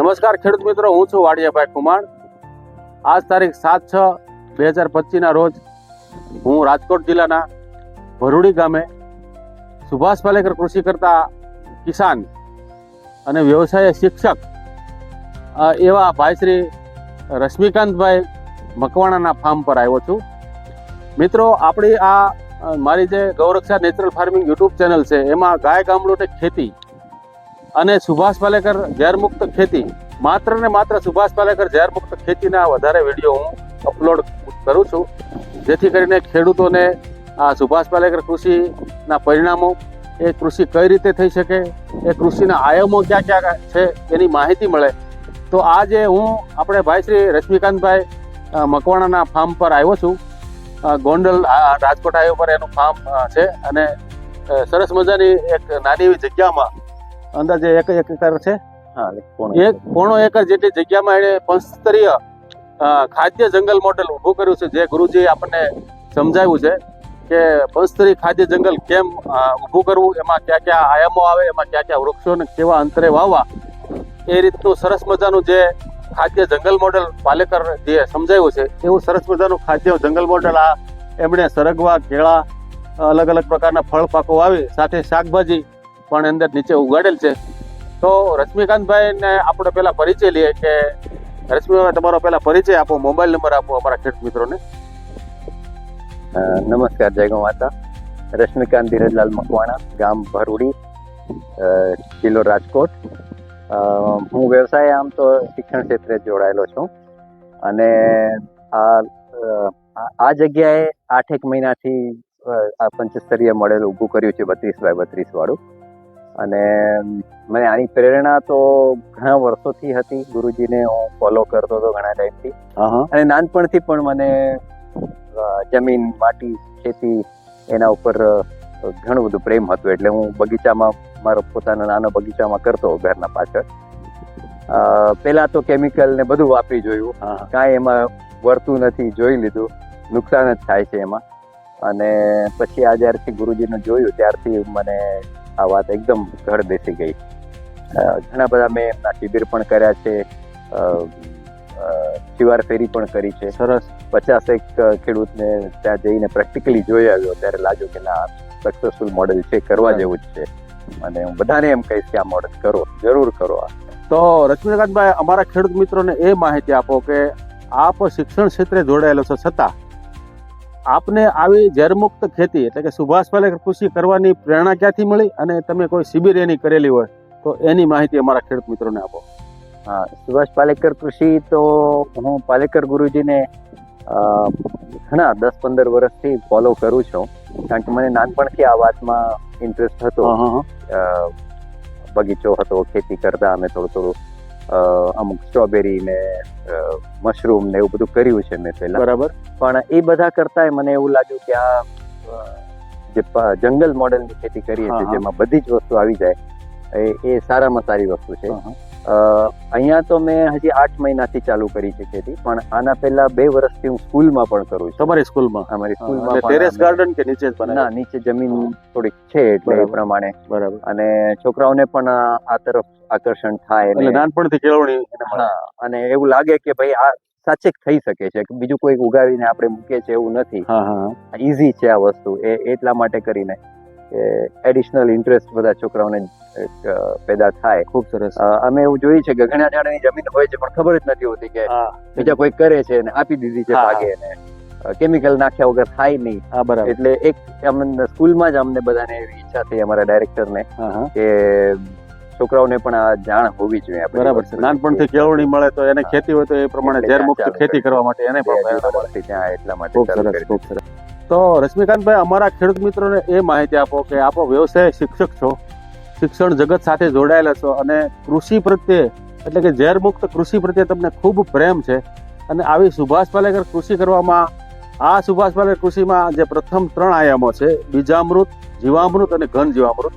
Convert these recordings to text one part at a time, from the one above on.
નમસ્કાર ખેડૂત મિત્રો, હું છું વાડિયાભાઈ કુમાર. આજ તારીખ 7/6/2025 રોજ હું રાજકોટ જિલ્લાના ભરૂડી ગામે સુભાષ પાલેકર કૃષિ કરતા કિસાન અને વ્યવસાય શિક્ષક એવા ભાઈ શ્રી રશ્મિકાંતભાઈ મકવાણાના ફાર્મ પર આવ્યો છું. મિત્રો, આપણી આ મારી જે ગૌરક્ષા નેચરલ ફાર્મિંગ યુટ્યુબ ચેનલ છે એમાં ગાય ગામડું ખેતી અને સુભાષ પાલેકર ઝેરમુક્ત ખેતી, માત્ર ને માત્ર સુભાષ પાલેકર ઝેરમુક્ત ખેતીના વધારે વિડીયો હું અપલોડ કરું છું, જેથી કરીને ખેડૂતોને આ સુભાષ પાલેકર કૃષિના પરિણામો, એ કૃષિ કઈ રીતે થઈ શકે, એ કૃષિના આયામો ક્યાં ક્યાં છે એની માહિતી મળે. તો આજે હું આપણે ભાઈ શ્રી રશ્મિકાંતભાઈ મકવાણાના ફાર્મ પર આવ્યો છું. ગોંડલ રાજકોટ હાઈવે પર એનું ફાર્મ છે અને સરસ મજાની એક નાની એવી જગ્યામાં અંદાજે 1 એકર છે, 1.25 એકર જેટલી જગ્યામાં એને પંચસ્તરીય ખાદ્ય જંગલ મોડેલ ઊભું કર્યું છે. જે ગુરુજીએ આપણને સમજાવ્યું છે કે પંચસ્તરી ખાદ્ય જંગલ કેમ ઊભું કરવું, એમાં ક્યાં ક્યાં આયામો આવે, એમાં ક્યાં ક્યાં વૃક્ષોને કેવા અંતરે વાવવા, એ રીતનું સરસ મજાનું જે ખાદ્ય જંગલ મોડેલ પાલેકર જે સમજાવ્યું છે એવું સરસ મજાનું ખાદ્ય જંગલ મોડેલ આ એમણે સરગવા, કેળા, અલગ અલગ પ્રકારના ફળ પાકો વાવી સાથે શાકભાજી પણ અંદર નીચે ઉગાડેલ છે. તો રશ્મિકાંતભાઈને આપણે પહેલા પરિચય લઈએ કે રશ્મિભાઈ, તમારો પહેલા પરિચય આપો, મોબાઈલ નંબર આપો અમારા ખેડૂત મિત્રોને. નમસ્કાર, જય ગૌ માતા. રશ્મિકાંત ધીરજલાલ મકવાણા, ગામ ભરૂડી, જિલ્લો રાજકોટ. હું વ્યવસાય આમ તો શિક્ષણ ક્ષેત્રે જોડાયેલો છું અને આ જગ્યાએ 8 મહિનાથી આ પંચસ્તરીય મોડેલ ઊભું કર્યું છે, 32x32 વાળું. અને મને આની પ્રેરણા તો ઘણા વર્ષોથી હતી. ગુરુજીને હું ફોલો કરતો હતો ઘણા ટાઈમથી, અને નાનપણથી પણ મને જમીન, માટી, ખેતી એના ઉપર ઘણું બધું પ્રેમ હતું. એટલે હું બગીચામાં, મારો પોતાનો નાનો બગીચામાં કરતો ઘરના પાછળ. પહેલા તો કેમિકલ ને બધું વાપરી જોયું, કાંઈ એમાં વર્તું નથી, જોઈ લીધું, નુકસાન જ થાય છે એમાં. અને પછી આ જ્યારથી ગુરુજીનું જોયું ત્યારથી મને આ વાત એકદમ ઘડ બેસી ગઈ. ઘણા બધા મેં એમના શિબિર પણ કર્યા છે, શિવાર ફેરી પણ કરી છે. સરસ 50 ખેડૂતને ત્યાં જઈને પ્રેક્ટિકલી જોઈ આવ્યો ત્યારે લાગ્યું કે ના, સક્સેસફુલ મોડેલ છે, કરવા જેવું જ છે. અને હું બધાને એમ કહીશ કે આ મોડેલ કરો, જરૂર કરો. તો રશ્મિકાંતભાઈ, અમારા ખેડૂત મિત્રોને એ માહિતી આપો કે આપ શિક્ષણ ક્ષેત્રે જોડાયેલો છો, છતાં આપને આવી ઝેરમુક્ત ખેતી એટલે કે સુભાષ પાલેકર કૃષિ કરવાની પ્રેરણા ક્યાંથી મળી, અને તમે કોઈ શિબિર એની કરેલી હોય તો એની માહિતી અમારા ખેડૂત મિત્રોને આપો. હા, સુભાષ પાલેકર કૃષિ તો હું પાલેકર ગુરુજીને ઘણા 10-15 વર્ષથી ફોલો કરું છું, કારણ કે મને નાનપણથી આ વાતમાં ઇન્ટરેસ્ટ હતો. બગીચો હતો, ખેતી કરતા અમે થોડું અમુક સ્ટ્રોબેરી ને મશરૂમ ને એવું બધું કર્યું છે મેં પહેલા. બરાબર. પણ એ બધા કરતા મને એવું લાગ્યું કે આ જે જંગલ મોડેલની ખેતી કરીએ છીએ, જેમાં બધી જ વસ્તુ આવી જાય, એ સારામાં સારી વસ્તુ છે. અહીંયા તો મેં હજી 8 મહિનાથી ચાલુ કરી છે ખેતી, પણ આના પહેલા 2 વર્ષથી હું સ્કૂલમાં પણ કરું છું. તમારી સ્કૂલમાં? અમારી સ્કૂલમાં ટેરેસ ગાર્ડન કે નીચે? ના, નીચે જમીન થોડીક છે એટલે એ પ્રમાણે. બરાબર. અને છોકરાઓને પણ આ તરફ આકર્ષણ થાય, એટલે નાનપણથી કેળવણી. અને એવું લાગે કે ભાઈ આ સાચે થઈ શકે છે, બીજું કોઈ ઉગાવીને આપણે મૂકીએ છીએ એવું નથી, ઈઝી છે આ વસ્તુ. એટલા માટે કરીને એડિશનલ ઇન્ટરેસ્ટ બધા છોકરાઓને પેદા થાય. ખૂબ સરસ. અમે એવું જોયું છે કે ઘણા જણાની જમીન હોય છે પણ ખબર જ નથી હોતી કે બીજા કોઈ કરે છે અને આપી દીધી છે ભાગે, ને કેમિકલ નાખ્યા વગર થાય નહીં. એટલે એક સ્કૂલમાં જ અમને બધાને એવી ઈચ્છા થઈ, અમારા ડાયરેક્ટરને, કે છોકરાઓને પણ આ જાણ હોવી જોઈએ. બરાબર છે. નાનપણથી કેળવણી મળે તો એને ખેતી હોય તો એ પ્રમાણે ઝેરમુક્ત ખેતી કરવા માટે એને ત્યાં એટલા માટે. ખૂબ સરસ. તો રશ્મિકાંતભાઈ, અમારા ખેડૂત મિત્રોને એ માહિતી આપો કે આપ વ્યવસાય શિક્ષક છો, શિક્ષણ જગત સાથે જોડાયેલા છો, અને કૃષિ પ્રત્યે એટલે કે ઝેરમુક્ત કૃષિ પ્રત્યે તમને ખૂબ પ્રેમ છે, અને આવી સુભાષ પાલેકર કૃષિ કરવામાં આ સુભાષ પાલેકર કૃષિમાં જે પ્રથમ 3 આયામો છે, બીજામૃત, જીવામૃત અને ઘન જીવામૃત,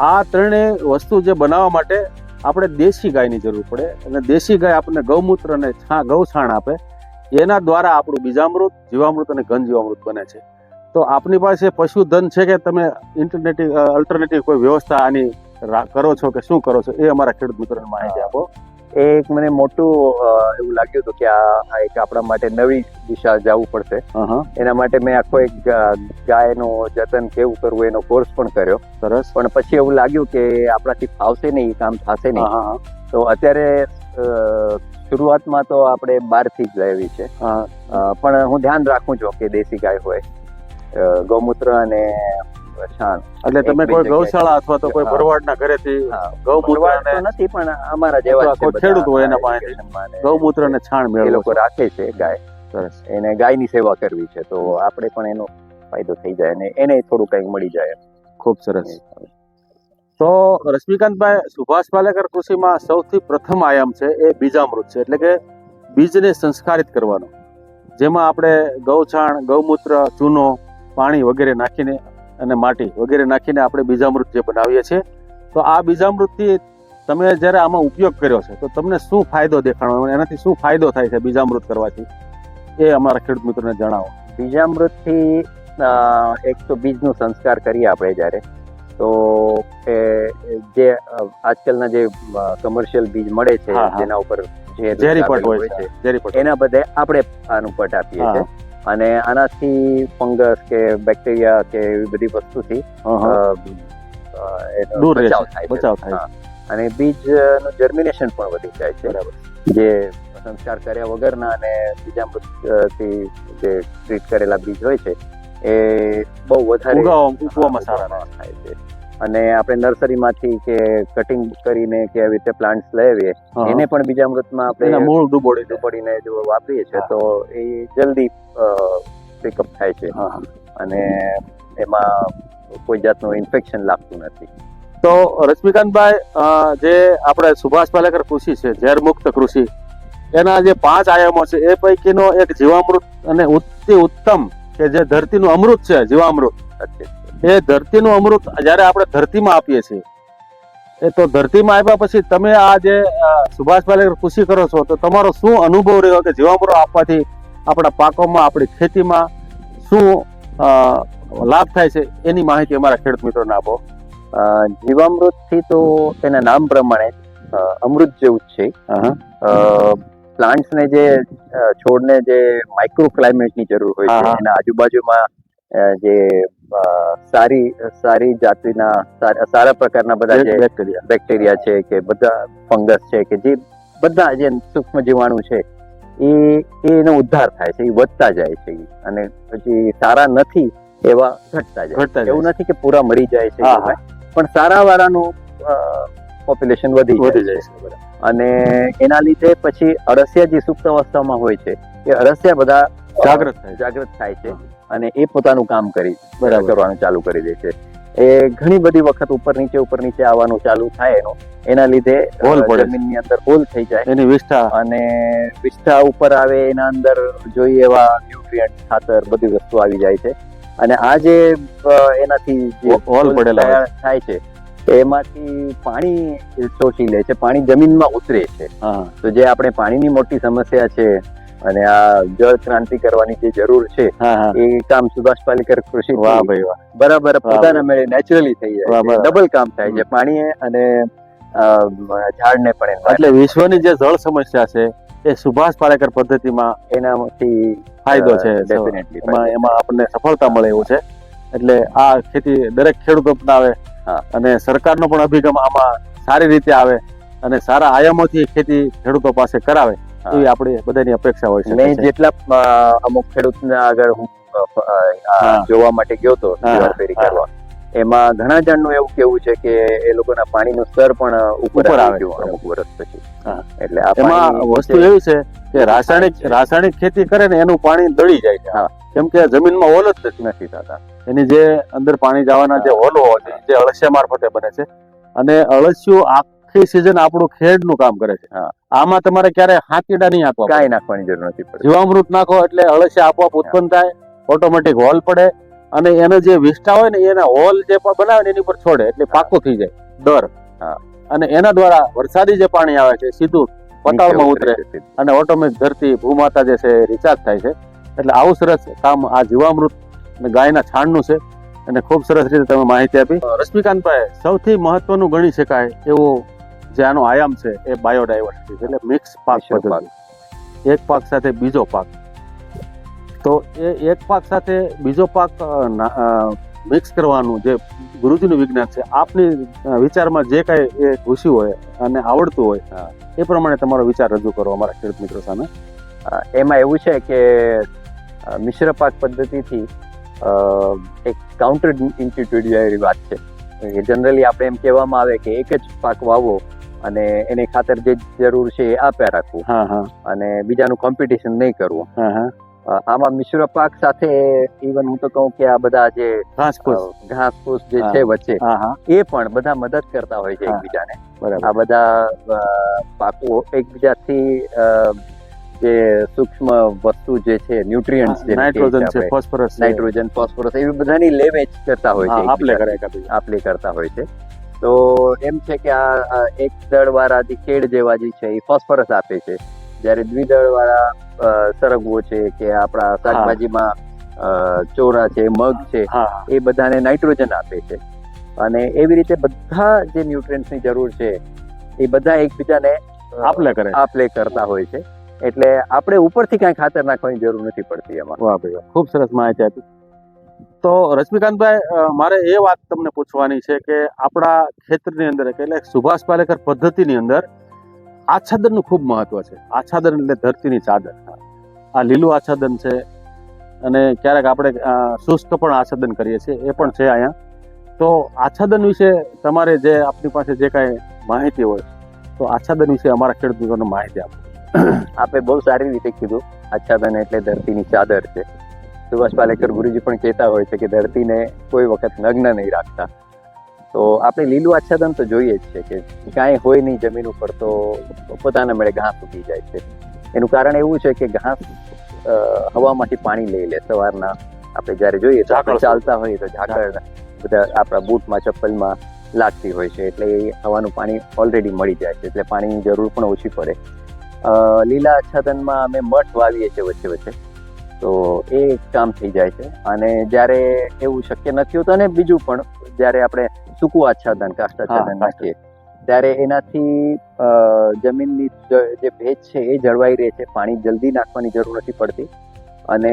આ ત્રણેય વસ્તુ જે બનાવવા માટે આપણે દેશી ગાયની જરૂર પડે અને દેશી ગાય આપણને ગૌમૂત્ર અને ગૌછાણ આપે. એના દ્વારા આપણું બીજામૃત, જીવામૃત અને ઘન જીવામૃત બને છે. તો આપની પાસે પશુધન છે કે તમે અલ્ટરનેટિવ કોઈ વ્યવસ્થા આની કરો છો કે શું કરો છો, એ અમારા ખેડૂત મિત્રોને માહિતી આપો. એક મને મોટું એવું લાગ્યું હતું કે આ એક આપણા માટે નવી દિશા જવું પડશે. એના માટે મેં આખો એક ગાયનું જતન કેવું કરવું એનો કોર્સ પણ કર્યો. સરસ. પણ પછી એવું લાગ્યું કે આપણાથી ફાવશે નહીં, એ કામ થશે નહીં. તો અત્યારે શરૂઆતમાં તો આપણે બહારથી જ લેવી છે, પણ હું ધ્યાન રાખું છું કે દેશી ગાય હોય, ગૌમૂત્ર અને છાણ. એટલે તમે કોઈ ગૌશાળા અથવા તો કોઈ ભરવાડના ઘરેથી ગૌમૂત્ર તો નથી, પણ અમારા જેવા કોઈ ખેડૂત હોય એના પાસેથી ગૌમૂત્ર અને છાણ એ મેળવો લોકો રાખે છે ગાય. સરસ. એને ગાયની સેવા કરવી છે, તો આપણે પણ એનો ફાયદો થઈ જાય અને એને થોડું કંઈક મળી જાય. ખૂબ સરસ. તો રશ્મિકાંતભાઈ, સુભાષ પાલેકર કૃષિમાં સૌથી પ્રથમ આયામ છે એ બીજામૃત છે, એટલે કે બીજને સંસ્કારિત કરવાનો, જેમાં આપણે ગૌછાણ, ગૌમૂત્ર, ચૂનો, પાણી વગેરે નાખીને અને માટી વગેરે નાખીને આપણે બીજામૃત જે બનાવીએ છીએ. તો આ બીજામૃતથી તમે જ્યારે આમાં ઉપયોગ કર્યો છે તો તમને શું ફાયદો દેખાણો, એનાથી શું ફાયદો થાય છે બીજામૃત કરવાથી, એ અમારા ખેડૂત મિત્રોને જણાવો. બીજામૃતથી એક તો બીજનું સંસ્કાર કરીએ આપણે જ્યારે, તો જે આજકાલના જે કમર્શિયલ બીજ મળે છે જેના ઉપર ઝેરી પટ હોય છે, એના બદલે આપણે આનું પટ આપીએ છીએ. અને આનાથી ફંગસ કે બેક્ટેરિયા કે એવી બધી વસ્તુથી બચાવ થાય. અને બીજનું જર્મિનેશન પણ વધી જાય છે. બરાબર. જે સંસ્કાર કર્યા વગરના અને બીજામૃતથી જે ટ્રીટ કરેલા બીજ હોય છે એ બહુ વધારે ઉગવામાં સારા થાય છે. અને આપણે નર્સરીમાંથી કે કટિંગ કરીને કે આવી રીતે પ્લાન્ટ્સ લઈ આવીએ, એને પણ બીજામૃતમાં આપણે મૂળ ડૂબોડીને જો વાપરીએ છીએ તો એ જલ્દી પિકઅપ થાય છે અને એમાં કોઈ જાતનું ઇન્ફેક્શન લાગતું નથી. તો રશ્મિકાંતભાઈ, જે આપણે સુભાષ પાલેકર કૃષિ છે, ઝેર મુક્ત કૃષિ, એના જે 5 આયામો છે એ પૈકીનો એક જીવામૃત અને ઉત્તમ કે જે ધરતીનું અમૃત છે, જીવામૃત, એ ધરતીનું અમૃત જ્યારે આપણે ધરતીમાં આપીએ છીએ, એ તો ધરતીમાં આપ્યા પછી તમે આ જે સુભાષ પાલેકર કૃષિ કરો છો તો તમારો શું અનુભવ રહ્યો કે જીવામૃત આપવાથી આપણા પાકોમાં, આપણી ખેતીમાં શું લાભ થાય છે, એની માહિતી અમારા ખેડૂત મિત્રોને આપો. જીવામૃતથી તો તેના નામ પ્રમાણે અમૃત જેવું જ છે. પ્લાન્ટ્સને જે છોડને જે માઇક્રો ક્લાઇમેટની જરૂર હોય છે, એના આજુબાજુમાં જે સારી જાતિના સારા પ્રકારના બધા જે બેક્ટેરિયા છે કે બધા ફંગસ છે કે જે બધા જે સૂક્ષ્મ જીવાણુ છે એનો ઉદ્ધાર થાય છે, એ વધતા જાય છે. અને પછી સારા નથી એવા ઘટતા જાય. એવું નથી કે પૂરા મરી જાય છે, પણ સારા વાળાનું પોપ્યુલેશન વધી જાય છે. અને એના લીધે પછી અળસિયા જે સુપ્ત અવસ્થામાં હોય છે એ અળસિયા બધા જાગૃત થાય છે અને એ પોતાનું કામ કરવાનું ચાલુ કરી દે છે. એ ઘણી બધી વખત ઉપર નીચે આવવાનું ચાલુ થાય એના લીધે જમીનની અંદર હોલ થઈ જાય, એની વિષ્ઠા અને વિષ્ઠા ઉપર આવે, એના અંદર જોઈએ એવા ન્યુટ્રિયન્ટ, ખાતર, બધી વસ્તુ આવી જાય છે. અને આ જે એનાથી જે હોલ પડેલા થાય છે એમાંથી પાણી શોષી લે છે, પાણી જમીનમાં ઉતરે છે. તો જે આપણે પાણીની મોટી સમસ્યા છે અને આ જળ ક્રાંતિ કરવાની જે જરૂર છે એ કામ સુભાષ પાલેકર કૃષિ બરાબર પોતાના મેળે નેચરલી થઈ જાય, ડબલ કામ થાય છે, પાણી અને ઝાડને પણ. એટલે વિશ્વની જે જળ સમસ્યા છે એ સુભાષ પાલેકર પદ્ધતિમાં એનાથી ફાયદો છે, ડેફિનેટલી એમાં આપણને સફળતા મળે એવું છે. એટલે આ ખેતી દરેક ખેડૂત અપનાવે અને સરકારનો પણ અભિગમ આમાં સારી રીતે આવે અને સારા આયામોથી ખેતી ખેડૂતો પાસે કરાવે, એવી આપણી બધાની અપેક્ષા હોય છે. મેં જેટલા અમુક ખેડૂતના આગળ હું જોવા માટે ગયો હતો ફેરી કરવા, એમાં ઘણા જણનું એવું કેવું છે કે એ લોકોના પાણીનું સ્તર પણ ઉપર આવી ગયું અમુક વર્ષ પછી. એટલે એમાં વસ્તુ એવી છે કે રાસાયણિક ખેતી કરે ને એનું પાણી દળી જાય છે, કેમ કે જમીનમાં હોલ જ નથી થતા. એની જે અંદર પાણી જવાના જે હોલો હોય છે જે અળસિયા મારફતે બને છે, અને અળસિયું આખી સિઝન આપણું ખેડનું કામ કરે છે. હા. આમાં તમારે ક્યારે હાંકીડા નહીં આપવા કાંઈ નાખવાની જરૂર નથી પડતી. જીવામૃત નાખો એટલે અળસિયા આપોઆપ ઉત્પન્ન થાય, ઓટોમેટિક હોલ પડે અને એને જે વિષ્ટા હોય ને એના હોલ જે પણ બનાવે ને એની પર છોડે એટલે પાકું થઈ જાય દર. હા. અને એના દ્વારા વરસાદી જે પાણી આવે છે સીધું પતાળમાં ઉતરે અને ઓટોમેટિક ધરતી ભૂમાતા જે છે રિચાર્જ થાય છે. એટલે આવું સરસ કામ આ જીવામૃત અને ગાયના છાણનું છે અને ખૂબ સરસ રીતે તમે માહિતી આપી. રશ્મિકાંતભાઈ, સૌથી મહત્વનું ગણી શકાય એવું જે આનો આયામ છે એ બાયોડાયવર્સિટી એટલે મિક્સ પાક પદ્ધતિ. એક પાક સાથે બીજો પાક, તો એ એક પાક સાથે બીજો પાક મિક્સ કરવાનું જે ગુરુજીનું વિજ્ઞાન છે, આપની વિચારમાં જે કાંઈ એ ઘૂસ્યું હોય અને આવડતું હોય એ પ્રમાણે તમારો વિચાર રજૂ કરો અમારા ખેડૂત મિત્રો સામે. એમાં એવું છે કે મિશ્ર પાક પદ્ધતિથી એક કાઉન્ટર ઇન્સ્ટિટ્યુટ જેવી વાત છે. જનરલી આપણે એમ કહેવામાં આવે કે એક જ પાક વાવો અને એને ખાતર જે જરૂર છે એ આપ્યા રાખવું અને બીજાનું કોમ્પિટિશન નહીં કરવું. આમાં મિશ્ર પાક સાથે ઇવન હું તો કહું કે આ બધા જે ઘાસફૂસ જે છે વચ્ચે એ પણ બધા મદદ કરતા હોય છે એકબીજાને. આ બધા પાકો એકબીજાથી જે સૂક્ષ્મ વસ્તુ જે છે ન્યુટ્રિયન્ટ્સ જે નાઇટ્રોજન છે, ફોસ્ફરસ એવી બધાની લેવેચ કરતા હોય છે, આપલે કરતા હોય છે. તો એમ છે કે આ એક દળ વાળા જે કેળ જેવા જે છે એ ફોસ્ફરસ આપે છે, જ્યારે દ્વિદળ વાળા સરગવો છે કે આપણા શાકભાજીમાં ચોરા છે, મગ છે, એ બધાને નાઇટ્રોજન આપે છે. અને એવી રીતે બધા જે ન્યુટ્રિયન્ટ્સની જરૂર છે એ બધા એકબીજાને આપલે કરતા હોય છે. એટલે આપણે ઉપરથી કાંઈ ખાતર નાખવાની જરૂર નથી પડતી એમાં. વાહ ભાઈ, ખૂબ સરસ માહિતી આપી. તો રશ્મિકાંતભાઈ, મારે એ વાત તમને પૂછવાની છે કે આપણા ખેતરની અંદર એટલે સુભાષ પાલેકર પદ્ધતિની અંદર આચ્છાદનનું ખૂબ મહત્વ છે. આચ્છાદન એટલે ધરતીની ચાદર. આ લીલું આચ્છાદન છે અને ક્યારેક આપણે શુષ્ક પણ આચ્છાદન કરીએ છીએ, એ પણ છે અહીંયા. તો આચ્છાદન વિશે તમારે જે આપની પાસે જે કાંઈ માહિતી હોય તો આચ્છાદન વિશે અમારા ખેડૂત મિત્રોને માહિતી આપો. આપે બહુ સારી રીતે કીધું. આચ્છાદન એટલે ધરતીની ચાદર છે. સુભાષ પાલેકર ગુરુજી પણ કહેતા હોય છે કે ધરતીને કોઈ વખત નગ્ન નહીં રાખતા. તો આપણે લીલું આચ્છાદન તો જોઈએ જ છે કે કાંઈ હોય નહીં જમીન ઉપર તો પોતાના મેળે ઘાસ ઉગી જાય છે. એનું કારણ એવું છે કે ઘાસ હવામાંથી પાણી લઈ લે. સવારના આપણે જ્યારે જોઈએ તો આપણે ચાલતા હોઈએ તો ઝાકળ બધા આપણા બૂટમાં ચપ્પલમાં લાગતી હોય છે, એટલે એ હવાનું પાણી ઓલરેડી મળી જાય છે, એટલે પાણીની જરૂર પણ ઓછી પડે. લીલા આચ્છાદનમાં અમે મઠ વાવીએ છીએ વચ્ચે વચ્ચે, તો એ કામ થઈ જાય છે. અને જ્યારે એવું શક્ય નથી હોતું અને બીજું પણ જ્યારે આપણે સૂકું આચ્છાદન કાષ્ઠ આચ્છાદન નાખીએ ત્યારે એનાથી જમીનની જે ભેજ છે એ જળવાઈ રહે છે, પાણી જલ્દી નાખવાની જરૂર નથી પડતી. અને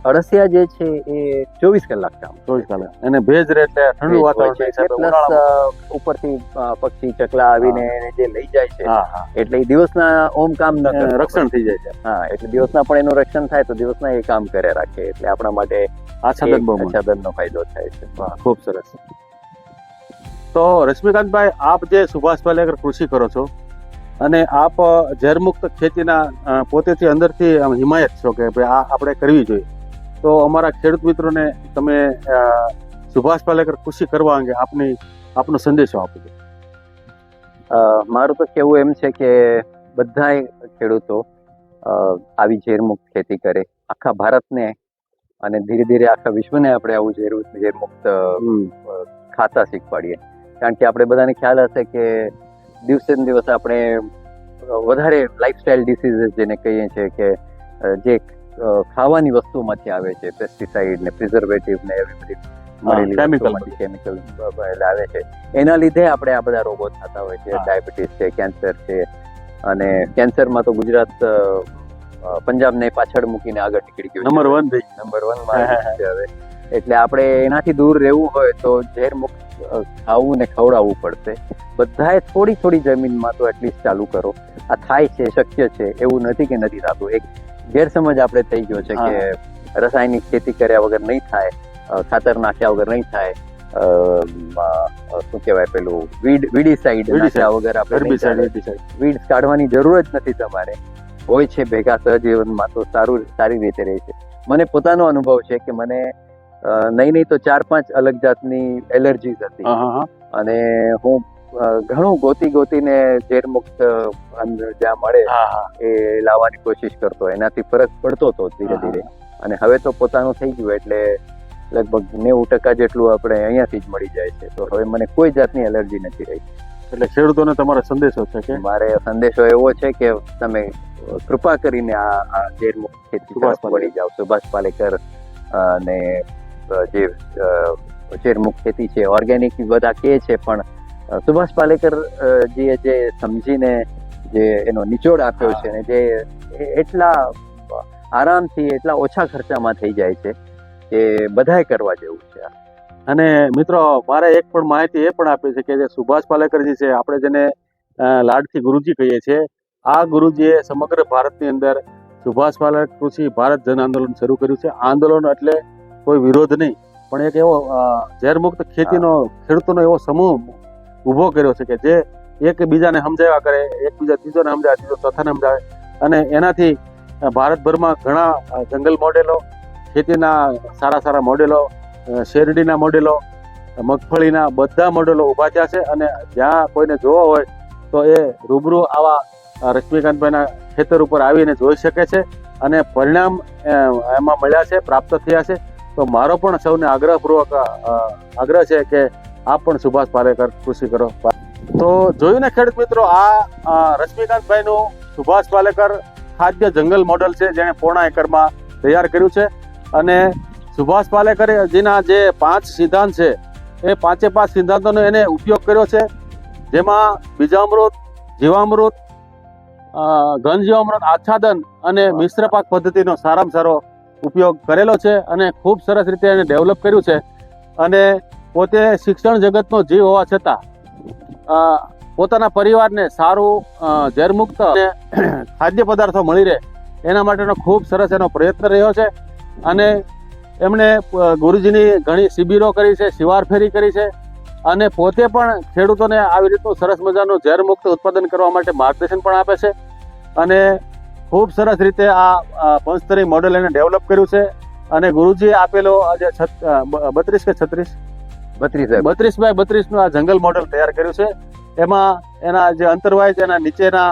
અળસિયા જે છે એ 24 કલાક કામ 24 કલાક એને ભેજ રહે એટલે ઠંડુ વાતાવરણ પ્લસ ઉપરથી પક્ષી ચકલા આવીને જે લઈ જાય છે એટલે એ દિવસના ઓમ કામ ન કરે, રક્ષણ થઈ જાય છે. એટલે દિવસના પણ એનું રક્ષણ થાય તો દિવસના એ કામ કરે રાખે, એટલે આપણા માટે આચ્છાદનનો ફાયદો થાય છે. ખૂબ સરસ. તો રશ્મિકાંતભાઈ, આપ જે સુભાષ પાલેકર કૃષિ કરો છો અને આપ ઝેરમુક્ત ખેતીના પોતેથી અંદરથી હિમાયત છો કે ભાઈ આ આપણે કરવી જોઈએ, તો અમારા ખેડૂત મિત્રોને તમે સુભાષ પાલેકર કૃષિ કરવા અંગે આપનો સંદેશો આપો. મારું તો કહેવું એમ છે કે બધાય ખેડૂતો આવી ઝેરમુક્ત ખેતી કરે. આખા ભારતને અને ધીરે ધીરે આખા વિશ્વને આપણે આવું ઝેરમુક્ત ખાતા શીખવાડીએ. કારણ કે આપણે બધાને ખ્યાલ હશે કે દિવસે ને દિવસે આપણે વધારે લાઇફસ્ટાઇલ ડિસીઝીસ જેને કહીએ છીએ કે જે ખાવાની વસ્તુમાંથી આવે છે, પેસ્ટિસાઇડ ને પ્રિઝર્વેટિવ ને એવી બધી કેમિકલ આવે છે, એના લીધે આપણે આ બધા રોગો થતા હોય છે. ડાયાબિટીસ છે, કેન્સર છે, અને કેન્સરમાં તો ગુજરાત પંજાબને પાછળ મૂકીને આગળ નીકળી ગયું, નંબર 1 માં છે હવે. એટલે આપણે એનાથી દૂર રહેવું હોય તો ઝેરમુક્ત ખાવું ને ખવડાવવું પડશે. બધાએ થોડી થોડી જમીનમાં તો એટલીસ્ટ ચાલુ કરો. આ થાય છે, શક્ય છે, એવું નથી કે નથી થતું. એક ગેરસમજ આપણે થઈ ગયો છે કે રાસાયણિક ખેતી કર્યા વગર નહીં થાય, ખાતર નાખ્યા વગર નહીં થાય, શું કહેવાય પેલું વીડીસાઇડ નાખ્યા વગર આપણે વીડ્સ કાઢવાની જરૂર જ નથી. તમારે હોય છે ભેગા સહજીવનમાં તો સારી રીતે રહે છે. મને પોતાનો અનુભવ છે કે મને નહીં તો 4-5 અલગ જાતની એલર્જીઝ હતી અને હું ઘણું ગોતીને ઝેરમુક્ત અંદર જ્યાં મળે હા હા એ લાવવાની કોશિશ કરતો, એનાથી ફરક પડતો હતો ધીરે ધીરે. અને હવે તો પોતાનું થઈ ગયું એટલે લગભગ 90% જેટલું આપણે અહીંયાથી જ મળી જાય છે. તો હવે મને કોઈ જાતની એલર્જી નથી રહી. એટલે ખેડૂતોને તમારો સંદેશો છે કે મારે સંદેશો એવો છે કે તમે કૃપા કરીને આ ઝેરમુક્ત ખેતી સુભાષ તરફ વળી જાઓ. સુભાષ પાલેકર અને જે ઝેરમુક્ત ખેતી છે, ઓર્ગેનિક બધા કહે છે, પણ સુભાષ પાલેકર જીએ જે સમજીને જે એનો નિચોડ આપ્યો છે ને જે એટલા આરામથી એટલા ઓછા ખર્ચામાં થઈ જાય છે કે બધાએ કરવા જેવું છે. અને મિત્રો મારે એક પણ માહિતી એ પણ આપી છે કે જે સુભાષ પાલેકરજી છે, આપણે જેને લાડથી ગુરુજી કહીએ છીએ, આ ગુરુજીએ સમગ્ર ભારતની અંદર સુભાષ પાલેકર કૃષિ ભારત જન આંદોલન શરૂ કર્યું છે. આંદોલન એટલે કોઈ વિરોધ નહીં, પણ એક એવો ઝેરમુક્ત ખેતીનો ખેડૂતોનો એવો સમૂહ ઊભો કર્યો છે કે જે એકબીજાને સમજાવ્યા કરે, એકબીજા ત્રીજોને સમજાવે, ત્રીજો ચોથાને સમજાવે, અને એનાથી ભારતભરમાં ઘણા જંગલ મોડેલો, ખેતીના સારા મોડેલો, શેરડીના મોડેલો, મગફળીના બધા મોડેલો ઊભા થયા છે. અને જ્યાં કોઈને જોવો હોય તો એ રૂબરૂ આવા રશ્મિકાંતભાઈના ખેતર ઉપર આવીને જોઈ શકે છે અને પરિણામ એમાં મળ્યા છે, પ્રાપ્ત થયા છે. તો મારો પણ સૌને આગ્રહપૂર્વક આગ્રહ છે કે આપ પણ સુભાષ પાલેકર કૃષિ કરો. તો જોયું ને ખેડૂત મિત્રો, આ રશ્મિકાંતભાઈનું સુભાષ પાલેકર ખાદ્ય જંગલ મોડેલ છે, જેણે 1.5 એકરમાં તૈયાર કર્યું છે. અને સુભાષ પાલેકરજીના જે 5 સિદ્ધાંત છે, એ 5 સિદ્ધાંતોનો એને ઉપયોગ કર્યો છે, જેમાં બીજામૃત, જીવામૃત, ઘનજીવામૃત, આચ્છાદન અને મિશ્ર પાક પદ્ધતિનો સારામાં સારો ઉપયોગ કરેલો છે. અને ખૂબ સરસ રીતે એને ડેવલપ કર્યું છે. અને પોતે શિક્ષણ જગતનો જીવ હોવા છતાં પોતાના પરિવારને સારું ઝેરમુક્ત અને ખાદ્ય પદાર્થો મળી રહે એના માટેનો ખૂબ સરસ એનો પ્રયત્ન રહ્યો છે. અને એમણે ગુરુજીની ઘણી શિબિરો કરી છે, શિવાર ફેરી કરી છે, અને પોતે પણ ખેડૂતોને આવી રીતનું સરસ મજાનું ઝેરમુક્ત ઉત્પાદન કરવા માટે માર્ગદર્શન પણ આપે છે. અને ખૂબ સરસ રીતે આ પંચતરી મોડેલ એને ડેવલપ કર્યું છે. અને ગુરુજીએ આપેલો આજે 32 કે 36 32 નું આ જંગલ મોડેલ તૈયાર કર્યું છે. એમાં એના જે અંતરવાઇઝ એના નીચેના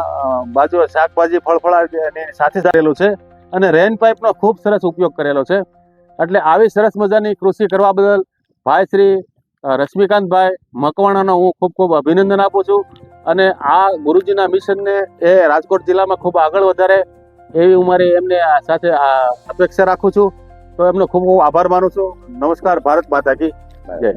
બાજુ શાકભાજી ફળફળા એની સાથે રહેલું છે. અને રેન પાઇપનો ખૂબ સરસ ઉપયોગ કરેલો છે. એટલે આવી સરસ મજાની કૃષિ કરવા બદલ ભાઈ શ્રી રશ્મિકાંતભાઈ મકવાણાનો હું ખૂબ અભિનંદન આપું છું. અને આ ગુરુજીના મિશનને એ રાજકોટ જિલ્લામાં ખૂબ આગળ વધારે એવી હું મારી એમને સાથે અપેક્ષા રાખું છું. તો એમનો ખૂબ આભાર માનું છું. નમસ્કાર. ભારત માતા કી જય.